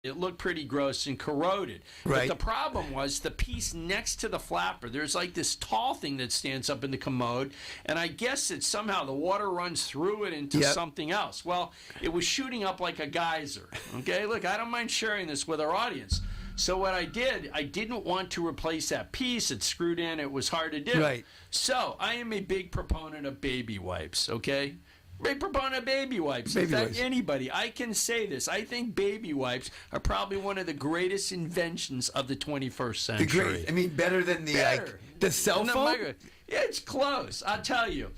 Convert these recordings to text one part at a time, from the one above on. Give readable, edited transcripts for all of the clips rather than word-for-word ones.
It looked pretty gross and corroded. Right. But the problem was the piece next to the flapper. There's like this tall thing that stands up in the commode, and I guess that somehow the water runs through it into something else. Well, it was shooting up like a geyser. Okay, look, I don't mind sharing this with our audience. So what I did, I didn't want to replace that piece. It screwed in. It was hard to do. Right. So I am a big proponent of baby wipes, okay? Big proponent of baby wipes. Baby In fact, wipes. anybody, I can say this. I think baby wipes are probably one of the greatest inventions of the 21st century. Great. I mean, better than the cell phone? Yeah, it's close. I'll tell you.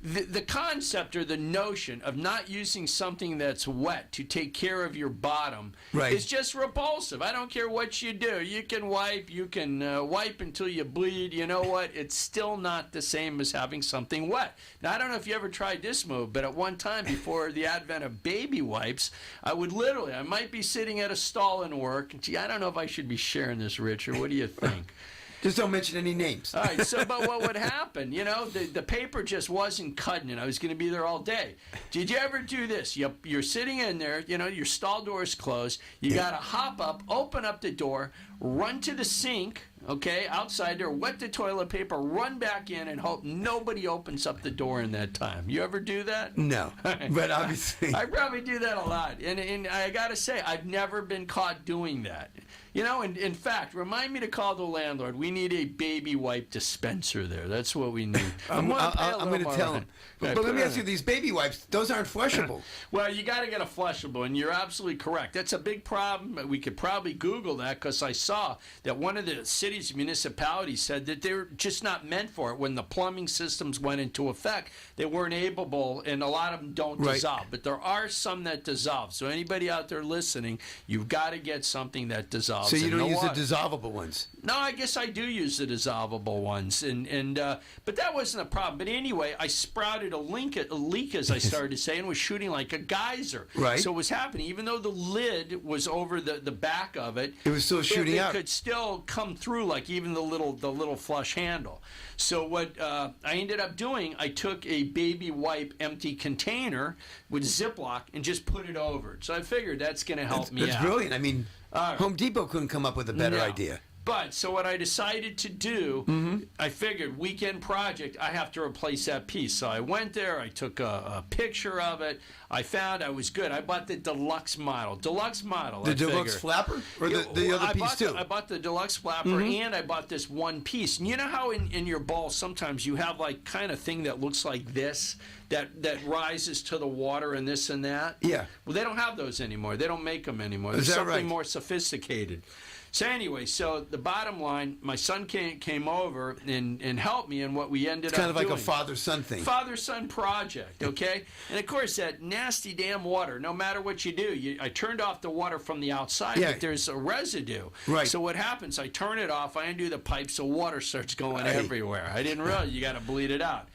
The concept or the notion of not using something that's wet to take care of your bottom is just repulsive. I don't care what you do. You can wipe. You can wipe until you bleed. You know what? It's still not the same as having something wet. Now, I don't know if you ever tried this move, but at one time before the advent of baby wipes, I might be sitting at a stall in work. Gee, I don't know if I should be sharing this, Richard. What do you think? Just don't mention any names. All right, but what would happen? The paper just wasn't cutting it. I was going to be there all day. Did you ever do this? You're sitting in there, your stall door is closed. You got to hop up, open up the door, run to the sink, okay, outside there, wet the toilet paper, run back in, and hope nobody opens up the door in that time. You ever do that? No, but obviously. I probably do that a lot. And I got to say, I've never been caught doing that. In fact, remind me to call the landlord. We need a baby wipe dispenser there. That's what we need. I'm going to tell him. But let me ask you, these baby wipes, those aren't flushable. Well, you got to get a flushable, and you're absolutely correct. That's a big problem. We could probably Google that because I saw that one of the cities, municipalities said that they're just not meant for it. When the plumbing systems went into effect, they weren't able, and a lot of them don't dissolve. But there are some that dissolve. So anybody out there listening, you've got to get something that dissolves. So you don't use the dissolvable ones? No, I guess I do use the dissolvable ones, but that wasn't a problem. But anyway, I sprouted a leak, as I started to say, and was shooting like a geyser. Right. So it was happening, even though the lid was over the back of it. It was still shooting out. It could still come through, like even the little flush handle. So what I ended up doing, I took a baby wipe empty container with Ziploc and just put it over it. So I figured that's going to help me out. That's brilliant. I mean, Home Depot couldn't come up with a better idea. But so what I decided to do, I figured weekend project, I have to replace that piece. So I went there, I took a picture of it. I found I was good. I bought the deluxe model. The deluxe flapper? Or the other piece too? I bought the deluxe flapper and I bought this one piece. And you know how in your ball sometimes you have like kind of thing that looks like this? That rises to the water and this and that? Yeah. Well, they don't have those anymore. They don't make them anymore. Is There's that something right? more sophisticated. So anyway, so the bottom line, my son came over and helped me in what we ended up doing. It's kind of like a father-son thing. Father-son project, okay? And of course, that nasty damn water, no matter what you do, I turned off the water from the outside, but there's a residue. Right. So what happens, I turn it off, I undo the pipe, so water starts going everywhere. I didn't realize you got to bleed it out.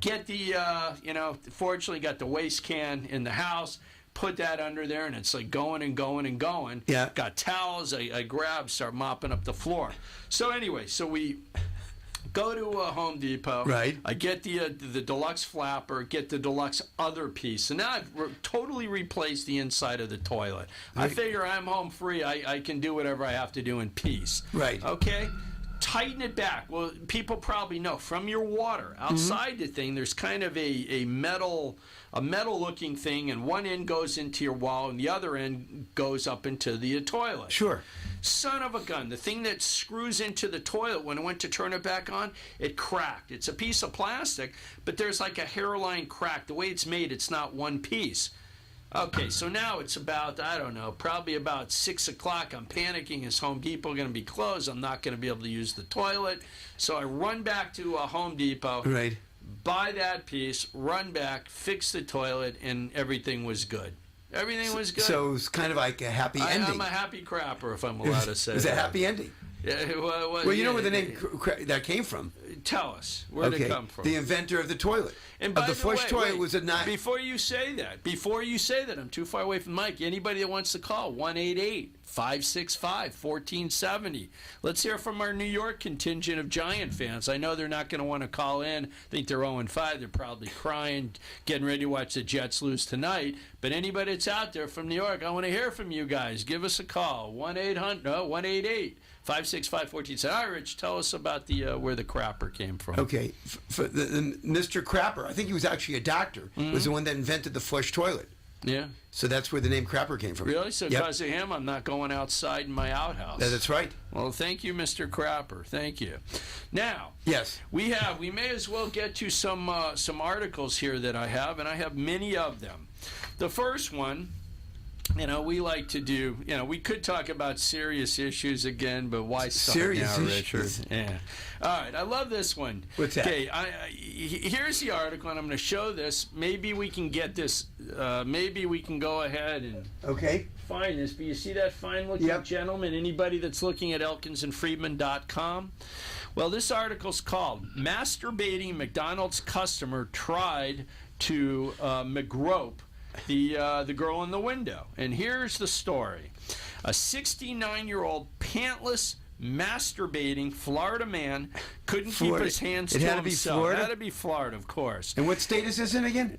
Get the, fortunately got the waste can in the house, put that under there, and it's like going and going and going. Yeah. Got towels, I grab, start mopping up the floor. So anyway, so we go to Home Depot. Right. I get the deluxe flapper, get the deluxe other piece. And now I've totally replaced the inside of the toilet. I figure I'm home free. I can do whatever I have to do in peace. Right. Okay? Tighten it back. Well, people probably know from your water outside the thing, there's kind of a metal looking thing, and one end goes into your wall and the other end goes up into the toilet. Sure. Son of a gun, the thing that screws into the toilet, when I went to turn it back on, it cracked. It's a piece of plastic, but there's like a hairline crack. The way it's made, it's not one piece. Okay, so now it's about, I don't know, probably about 6 o'clock. I'm panicking. Is Home Depot going to be closed? I'm not going to be able to use the toilet. So I run back to Home Depot, right, buy that piece, run back, fix the toilet, and everything was good. Everything was good. So it's kind of like a happy ending. I'm a happy crapper, if I'm allowed to say that. It's a happy ending. Well, you know where the name that came from. Tell us. Where did it come from? The inventor of the toilet. And by the flush toilet was a knife. Before you say that, I'm too far away from Mike. Anybody that wants to call, 1-888-565-1470. Let's hear from our New York contingent of Giant fans. I know they're not going to want to call in. I think they're 0-5. They're probably crying, getting ready to watch the Jets lose tonight. But anybody that's out there from New York, I want to hear from you guys. Give us a call, 1-888-565-1470. All right, Rich, tell us about the where the crapper came from. Okay, the Mr. Crapper, I think he was actually a doctor, was the one that invented the flush toilet. Yeah. So that's where the name Crapper came from. Really? So because of him, I'm not going outside in my outhouse. That's right. Well, thank you, Mr. Crapper. Thank you. Now, yes, we may as well get to some articles here that I have, and I have many of them. The first one, we like to do, we could talk about serious issues again, but why start serious now, issues? Richard? Yeah. All right, I love this one. What's that? Okay, here's the article, and I'm going to show this. Maybe we can get this, maybe we can go ahead and find this. But you see that fine-looking gentleman? Anybody that's looking at Elkins and Freedman.com? Well, this article's called Masturbating McDonald's Customer Tried to McGrope the girl in the window. And here's the story. A 69-year-old pantless masturbating Florida man couldn't keep his hands to himself. It had to be Florida, of course. And what state is this in again?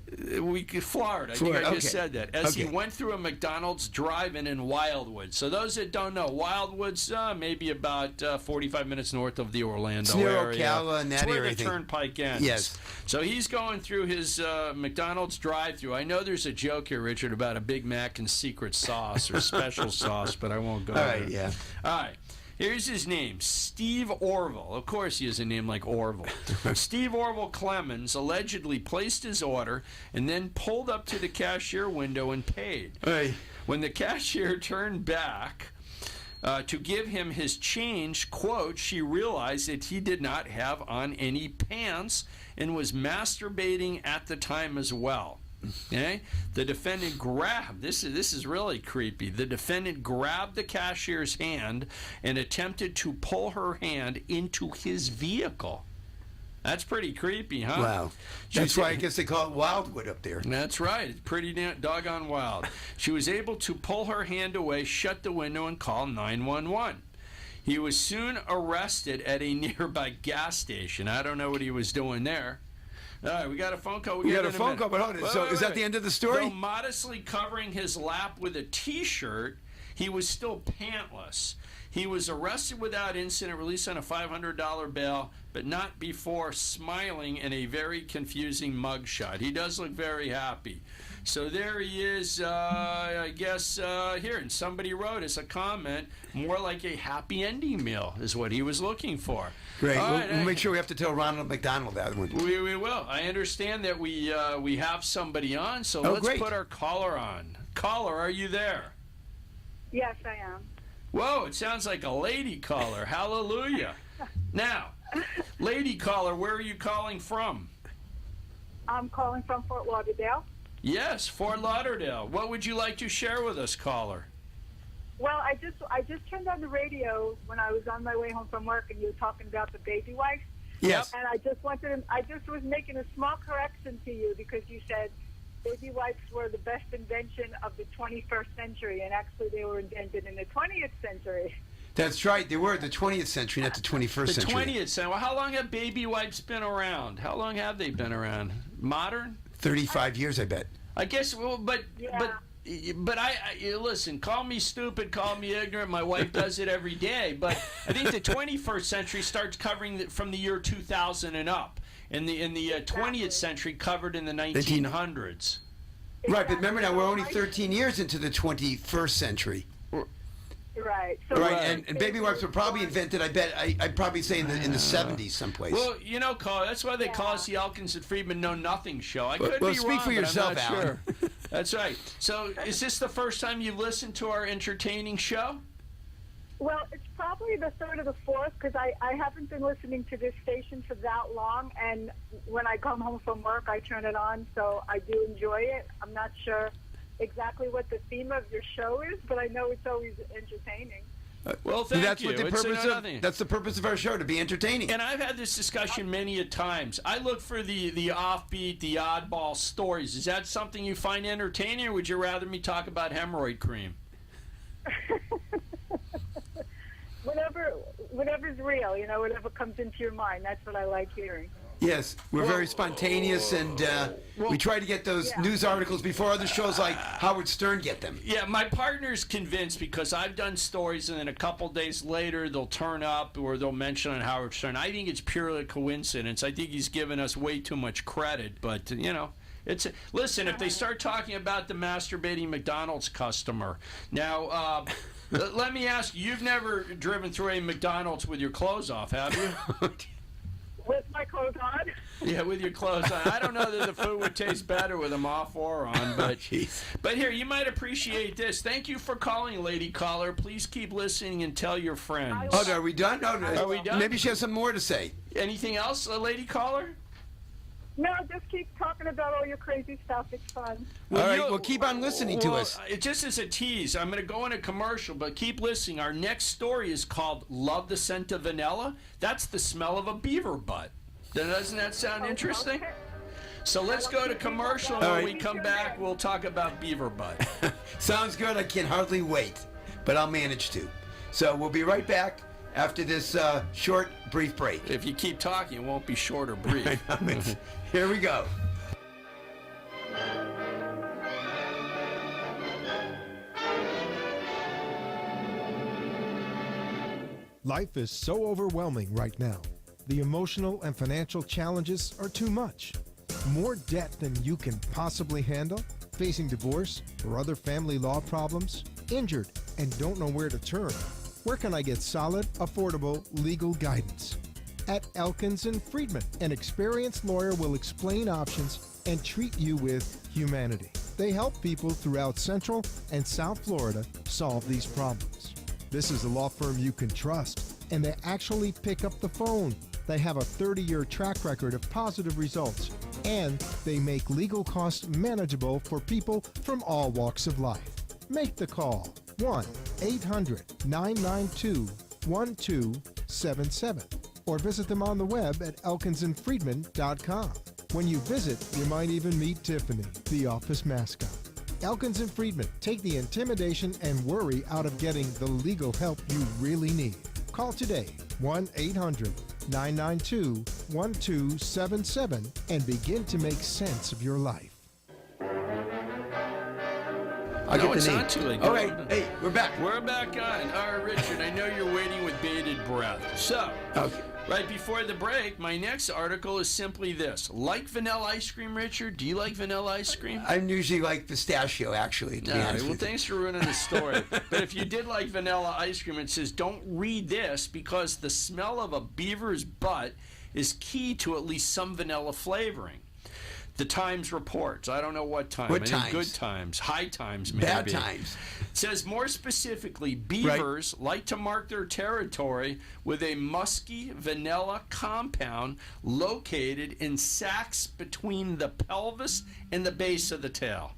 Florida. I think I just said that. As he went through a McDonald's drive-in in Wildwood. So those that don't know, Wildwood's maybe about 45 minutes north of the Orlando area. Ocala and that it's where area. the turnpike ends. Yes. So he's going through his McDonald's drive-through. I know there's a joke here, Richard, about a Big Mac and secret sauce or special sauce, but I won't go there. All right, yeah. All right. Here's his name, Steve Orville. Of course he has a name like Orville. Steve Orville Clemens allegedly placed his order and then pulled up to the cashier window and paid. Hey. When the cashier turned back to give him his change, quote, she realized that he did not have on any pants and was masturbating at the time as well. Okay? The defendant grabbed, this is really creepy. The defendant grabbed the cashier's hand and attempted to pull her hand into his vehicle. That's pretty creepy, huh? Wow. That's why I guess they call it Wildwood up there. That's right. It's pretty doggone wild. She was able to pull her hand away, shut the window, and call 911. He was soon arrested at a nearby gas station. I don't know what he was doing there. All right, we got a phone call. We got a phone call, but hold on. So is that the end of the story? Though modestly covering his lap with a T-shirt, he was still pantless. He was arrested without incident, released on a $500 bail, but not before smiling in a very confusing mugshot. He does look very happy. So there he is, I guess, here. And somebody wrote us a comment, more like a happy ending meal is what he was looking for. Great. We'll make sure we have to tell Ronald McDonald that one. We will. I understand that we have somebody on, so let's put our caller on. Caller, are you there? Yes, I am. Whoa, it sounds like a lady caller. Hallelujah. Now, lady caller, where are you calling from? I'm calling from Fort Lauderdale. Yes, Fort Lauderdale. What would you like to share with us, caller? Well, I just turned on the radio when I was on my way home from work, and you were talking about the baby wipes. Yes. And I just was making a small correction to you because you said baby wipes were the best invention of the 21st century, and actually they were invented in the 20th century. That's right. They were the 20th century, not the 21st century. The 20th century. Well, how long have baby wipes been around? How long have they been around? Modern? 35 years, I bet. I guess, well, but I listen, call me stupid, call me ignorant. My wife does it every day. But I think the 21st century starts covering from the year 2000 and up. And the 20th century covered in the 1900s. Right, but remember now, we're only 13 years into the 21st century. Right. So and baby wipes were probably invented, I bet, I'd probably say in the 70s someplace. Well, caller, that's why they call us the Elkins and Freedman Know Nothing Show. I could be wrong, speak for yourself, but I'm not Alan. sure. That's right. So is this the first time you've listened to our entertaining show? Well, it's probably the third or the fourth because I haven't been listening to this station for that long, and when I come home from work, I turn it on, so I do enjoy it. I'm not sure exactly what the theme of your show is, but I know it's always entertaining. Well, thank you. That's the purpose of our show, to be entertaining. And I've had this discussion many a times. I look for the offbeat, the oddball stories. Is that something you find entertaining, or would you rather me talk about hemorrhoid cream? Whatever's real, whatever comes into your mind. That's what I like hearing. Yes, we're very spontaneous, and we try to get those news articles before other shows like Howard Stern get them. Yeah, my partner's convinced because I've done stories, and then a couple days later they'll turn up or they'll mention on Howard Stern. I think it's purely a coincidence. I think he's given us way too much credit, but listen. If they start talking about the masturbating McDonald's customer, now let me ask you: you've never driven through a McDonald's with your clothes off, have you? With my clothes on? Yeah, with your clothes on. I don't know that the food would taste better with them off or on, but here, you might appreciate this. Thank you for calling, lady caller. Please keep listening and tell your friends. Oh, are we done? No, are we done? Maybe she has some more to say. Anything else, lady caller? No, just keep talking about all your crazy stuff. It's fun. All right, well, keep on listening to us. It just as a tease, I'm going to go in a commercial, but keep listening. Our next story is called Love the Scent of Vanilla. That's the smell of a beaver butt. Doesn't that sound interesting? Okay. So let's go to commercial. When we come back, we'll talk about beaver butt. Sounds good. I can hardly wait, but I'll manage to. So we'll be right back after this short, brief break. If you keep talking, it won't be short or brief. Here we go. Life is so overwhelming right now. The emotional and financial challenges are too much. More debt than you can possibly handle, facing divorce or other family law problems, injured and don't know where to turn. Where can I get solid, affordable legal guidance? At Elkins and Freedman, an experienced lawyer will explain options and treat you with humanity. They help people throughout Central and South Florida solve these problems. This is a law firm you can trust, and they actually pick up the phone. They have a 30-year track record of positive results, and they make legal costs manageable for people from all walks of life. Make the call, 1-800-992-1277, or visit them on the web at elkinsandfriedman.com. When you visit, you might even meet Tiffany, the office mascot. Elkins and Freedman take the intimidation and worry out of getting the legal help you really need. Call today, 1-800-992-1277, and begin to make sense of your life. It's not too late. All right, hey, we're back. We're back on. All right, Richard, I know you're waiting with bated breath. So, right before the break, my next article is simply this. Like vanilla ice cream, Richard? Do you like vanilla ice cream? I usually like pistachio, actually, to be honest with you. Thanks for ruining the story. But if you did like vanilla ice cream, it says, don't read this because the smell of a beaver's butt is key to at least some vanilla flavoring. The Times reports. I don't know what time. What times? Good times. High times, maybe. Bad times. It says more specifically, beavers like to mark their territory with a musky vanilla compound located in sacs between the pelvis and the base of the tail.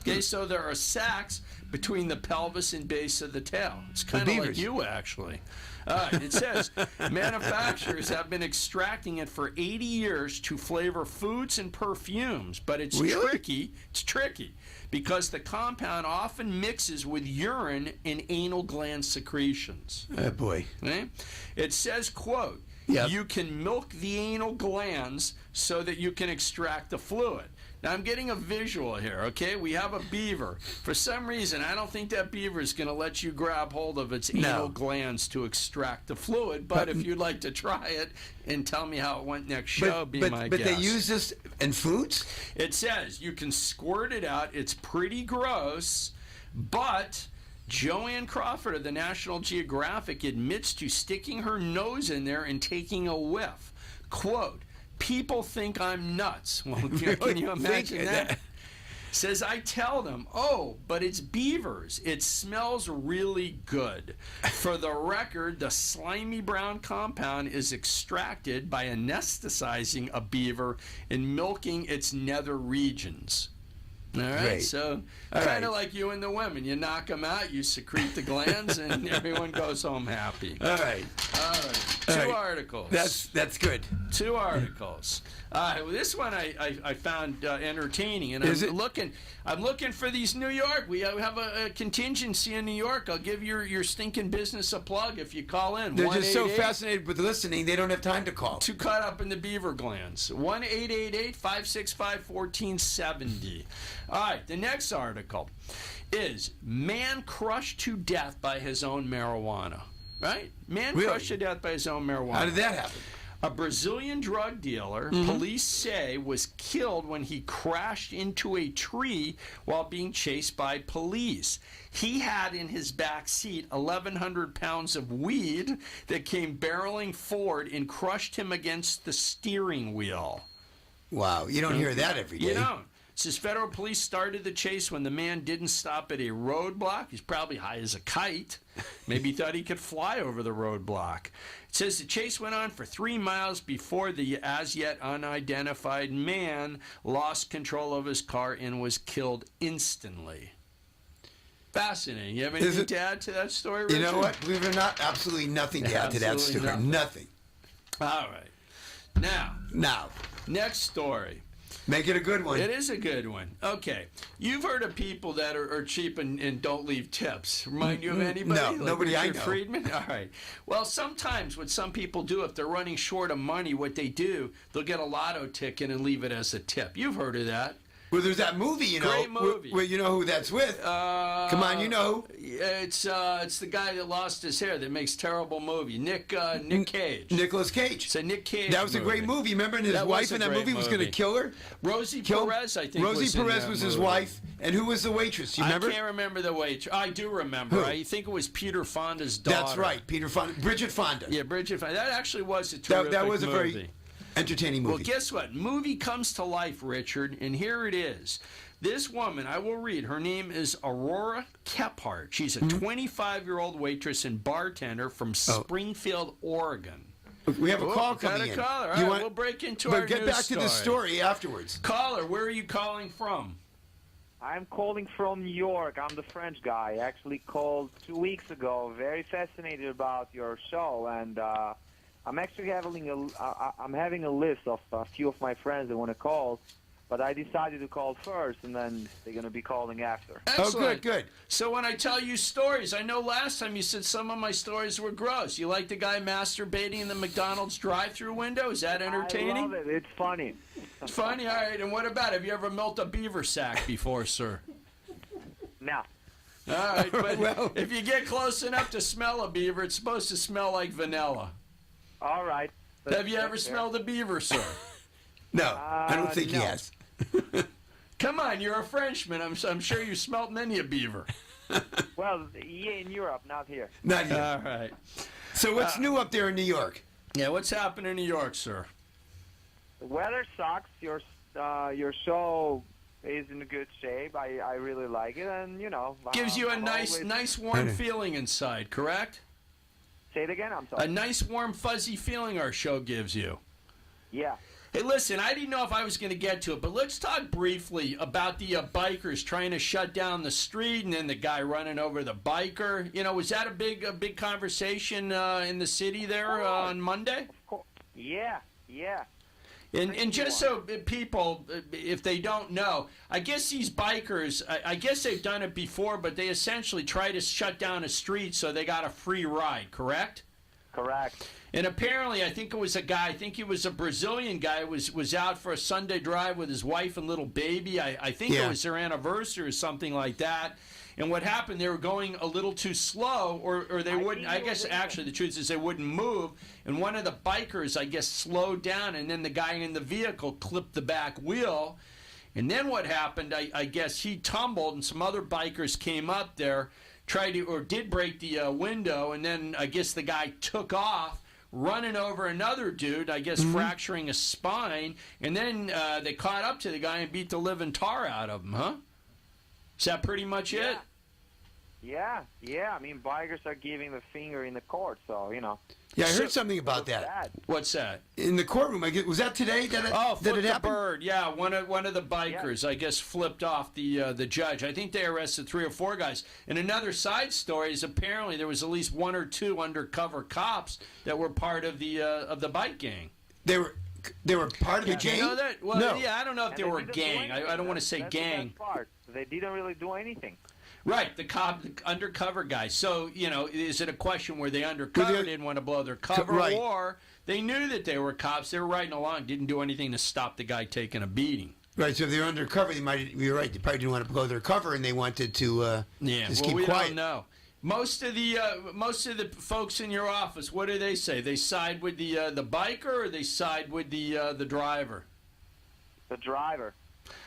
Okay, so there are sacs between the pelvis and base of the tail. It's kind of like you, actually. It says manufacturers have been extracting it for 80 years to flavor foods and perfumes, but it's tricky. It's tricky because the compound often mixes with urine and anal gland secretions. Oh, boy. Okay? It says, quote, you can milk the anal glands so that you can extract the fluid. Now, I'm getting a visual here, okay? We have a beaver. For some reason, I don't think that beaver is going to let you grab hold of its anal glands to extract the fluid, but if you'd like to try it and tell me how it went next show, be my guest. But they use this in foods? It says you can squirt it out. It's pretty gross, but Joanne Crawford of the National Geographic admits to sticking her nose in there and taking a whiff. Quote, people think I'm nuts. Well, can you imagine that? Says, I tell them, oh, but it's beavers. It smells really good. For the record, the slimy brown compound is extracted by anesthetizing a beaver and milking its nether regions. All right, Great. so All kind of right. like you and the women. You knock them out, you secrete the glands, and everyone goes home happy. All right. All right, All two right. articles. That's good. Two articles. Well, this one I found entertaining, and Is I'm it? looking for these New York. We have a contingency in New York. I'll give your stinking business a plug if you call in. They're just so 1-888 fascinated with listening, they don't have time to call. Too caught up in the beaver glands. 1-888-565-1470. All right, the next article is man crushed to death by his own marijuana. Right? Man Really? crushed to death by his own marijuana. How did that happen? A Brazilian drug dealer, police say, was killed when he crashed into a tree while being chased by police. He had in his back seat 1,100 pounds of weed that came barreling forward and crushed him against the steering wheel. Wow, you don't hear that every day. You don't. It says federal police started the chase when the man didn't stop at a roadblock. He's probably high as a kite. Maybe he thought he could fly over the roadblock. It says the chase went on for 3 miles before the as yet unidentified man lost control of his car and was killed instantly. Fascinating. You have anything to add to that story, Richard? You know what? Believe it or not, absolutely nothing to add to that Absolutely story. nothing. Nothing. All right. Now, next story. Make it a good one. It is a good one. Okay. You've heard of people that are cheap and don't leave tips. Remind you of anybody? No, Like nobody I Richard know. Freedman? All right. Well, sometimes what some people do, if they're running short of money, what they do, they'll get a lotto ticket and leave it as a tip. You've heard of that. Well, there's that movie, you know. Great movie. Well, you know who that's with. Come on, you know who. It's the guy that lost his hair that makes terrible movie. Nick Cage. Nicolas Cage. It's a Nick Cage That was a great movie. Remember, and his That wife was a in that great movie was going to movie. kill her? Rosie Kill- Perez, I think. Rosie was in Perez that was his movie. wife. And who was the waitress? You remember? I can't remember the waitress. I do remember. Who? I think it was Peter Fonda's daughter. That's right, Peter Fonda. Bridget Fonda. Yeah, Bridget Fonda. That actually was a terrific That was a movie. very entertaining movie. Well, guess what? Movie comes to life, Richard, and here it is. This woman, I will read, her name is Aurora Kephart. She's a 25-year-old waitress and bartender from Springfield, Oregon. We have a call got coming a in. caller. All You right, want- we'll break into But our get news back to the story afterwards. Caller, where are you calling from? I'm calling from New York. I'm the French guy. I actually called 2 weeks ago. Very fascinated about your show, and I'm actually having a list of a few of my friends that want to call, but I decided to call first, and then they're going to be calling after. Excellent. Good. So when I tell you stories, I know last time you said some of my stories were gross. You like the guy masturbating in the McDonald's drive-through window? Is that entertaining? I love it. It's funny. It's funny? All right. And what about, have you ever milked a beaver sack before, sir? Now, All right. But Well- if you get close enough to smell a beaver, it's supposed to smell like vanilla. all right. Have you ever That's fair. smelled a beaver, sir? No, I don't think he no. has. Come on, you're a Frenchman. I'm sure you smelt many a beaver. Well, yeah, in Europe, not here. Not yet. All right. So what's new up there in New York? Yeah, what's happening in New York, sir? The weather sucks. Your show is in good shape. I really like it, and Gives you a I'm nice, always- nice warm feeling inside, correct? Say it again. I'm A sorry. nice, warm, fuzzy feeling our show gives you. Yeah. Hey, listen, I didn't know if I was going to get to it, but let's talk briefly about the bikers trying to shut down the street and then the guy running over the biker. Was that a big conversation in the city there on Monday? Yeah. And just so people, if they don't know, I guess these bikers, I guess they've done it before, but they essentially try to shut down a street so they got a free ride, correct? Correct. And apparently, I think it was a guy, I think he was a Brazilian guy, was out for a Sunday drive with his wife and little baby. I think it was their anniversary or something like that. And what happened, they were going a little too slow, or they wouldn't, I guess actually the truth is they wouldn't move. And one of the bikers, I guess, slowed down, and then the guy in the vehicle clipped the back wheel. And then what happened, I guess he tumbled, and some other bikers came up there, did break the window, and then I guess the guy took off, running over another dude, I guess fracturing a spine, and then they caught up to the guy and beat the living tar out of him, huh? Is that pretty much it? Yeah. I mean, bikers are giving the finger in the court, so, Yeah, I heard something about that. Sad. What's that? In the courtroom. Was that today that it, that Flip it the happened? bird. Yeah, one of the bikers, I guess, flipped off the judge. I think they arrested 3 or 4 guys. And another side story is apparently there was at least 1 or 2 undercover cops that were part of the bike gang. They were part of the gang? You know that? Well, no. yeah, I don't know if And they were a didn't do gang. anything. I don't want to say That's the gang. best part. They didn't really do anything. Right, the undercover guys. So, is it a question where they undercover, didn't want to blow their cover, Right. or they knew that they were cops, they were riding along, didn't do anything to stop the guy taking a beating? Right, so if they're undercover, you're right, they probably didn't want to blow their cover, and they wanted to just keep we quiet. don't know. Most of the folks in your office, what do they say? They side with the biker, or they side with the driver? The driver.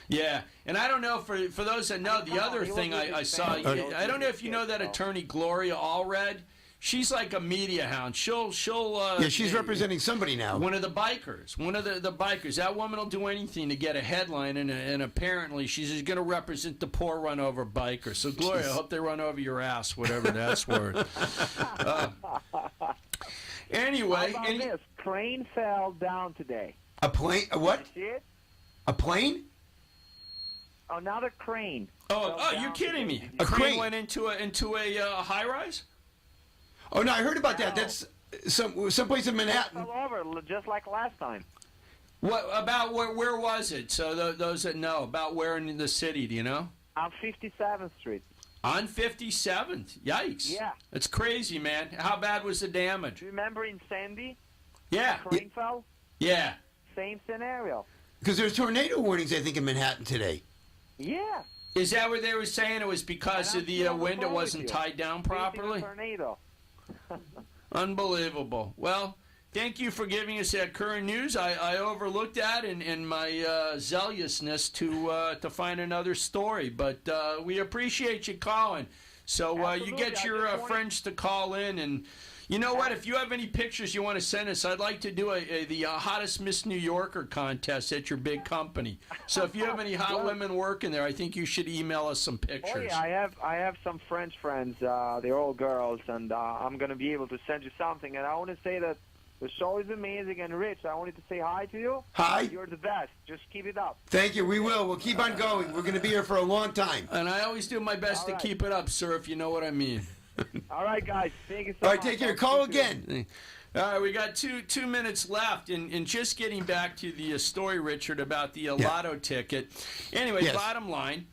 Yeah, and I don't know, for those that know, the other thing I saw, I don't know if you know that attorney Gloria Allred. She's like a media hound. She'll Yeah, she's representing somebody now. one of the bikers. One of the bikers. That woman will do anything to get a headline, and apparently she's going to represent the poor run over biker. So Gloria, I hope they run over your ass, whatever that's worth. Anyway, How about this? Crane fell down today. A plane? A what? You see it? A plane? Another crane. Oh, you're kidding me! A crane went into a high rise. Oh, no, I heard about that. That's someplace in Manhattan. Fell over just like last time. What about where was it? So those that know about where in the city, do you know? On 57th Street. On 57th. Yikes! Yeah. It's crazy, man. How bad was the damage? Do you remember in Sandy? Yeah. Crane fell? Yeah. Same scenario. Because there's tornado warnings, I think, in Manhattan today. Yeah. Is that what they were saying? It was because of the wind, it wasn't tied down properly? Tornado. Unbelievable. Well, thank you for giving us that current news. I overlooked that in my zealousness to find another story, but we appreciate you calling. So you get your friends to call in, and you know what? If you have any pictures you want to send us, I'd like to do the hottest Miss New Yorker contest at your big company. So if you have any hot women working there, I think you should email us some pictures. Oh yeah, I have some French friends. They're all girls, and I'm gonna be able to send you something. And I want to say that the show is amazing, and Rich, I wanted to say hi to you. Hi. You're the best. Just keep it up. Thank you. We will. We'll keep on going. We're going to be here for a long time. And I always do my best to keep it up, sir, if you know what I mean. All right, guys. Thank you so All right, much. take care. Call again. All right, we got two minutes left, and just getting back to the story, Richard, about the lotto ticket. Anyway, Yes. bottom line,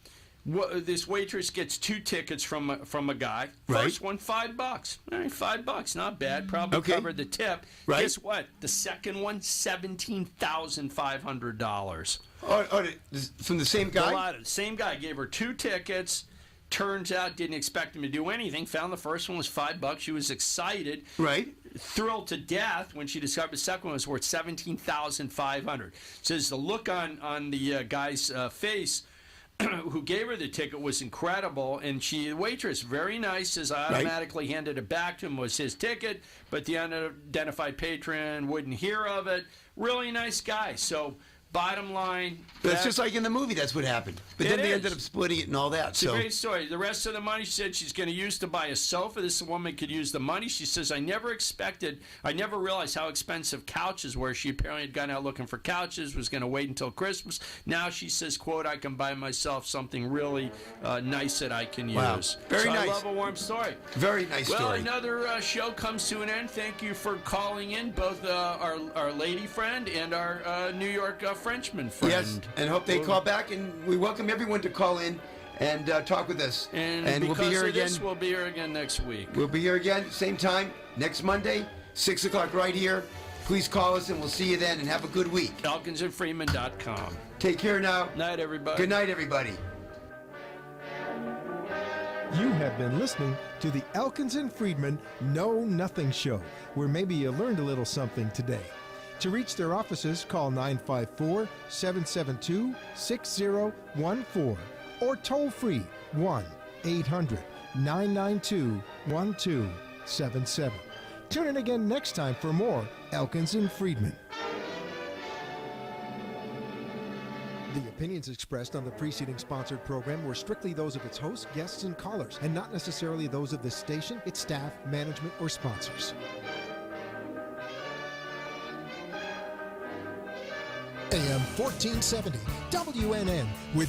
this waitress gets 2 tickets from a guy. Right. First one, $5. All right, $5, not bad. Probably Okay. covered the tip. Right. Guess what? The second one, $17,500. From the same guy? Same guy gave her 2 tickets. Turns out didn't expect him to do anything. Found the first one was $5. She was excited, Right. thrilled to death when she discovered the second one was worth $17,500. Says the look on the guy's face who gave her the ticket was incredible, and the waitress, very nice, says I automatically handed it back to him. It was his ticket, but the unidentified patron wouldn't hear of it. Really nice guy. So bottom line, That's just like in the movie. That's what happened. But then they ended up splitting it and all that. It's a great story. The rest of the money, she said she's going to use to buy a sofa. This woman could use the money. She says, I never realized how expensive couches were. She apparently had gone out looking for couches, was going to wait until Christmas. Now she says, quote, I can buy myself something really nice that I can Wow. use. Very nice. I love a warm story. Very nice Well, story. another show comes to an end. Thank you for calling in, both our lady friend and our New York Frenchman friend. Yes, and hope they call back, and we welcome everyone to call in and talk with us. And we'll be here again. We'll be here again next week. We'll be here again, same time, next Monday, 6 o'clock right here. Please call us, and we'll see you then, and have a good week. ElkinsandFreeman.com. Take care now. Night, everybody. Good night, everybody. You have been listening to the Elkins and Freedman Know Nothing Show, where maybe you learned a little something today. To reach their offices, call 954-772-6014 or toll free 1-800-992-1277. Tune in again next time for more Elkins and Freedman. The opinions expressed on the preceding sponsored program were strictly those of its hosts, guests, and callers, and not necessarily those of this station, its staff, management, or sponsors. AM 1470, WNN, with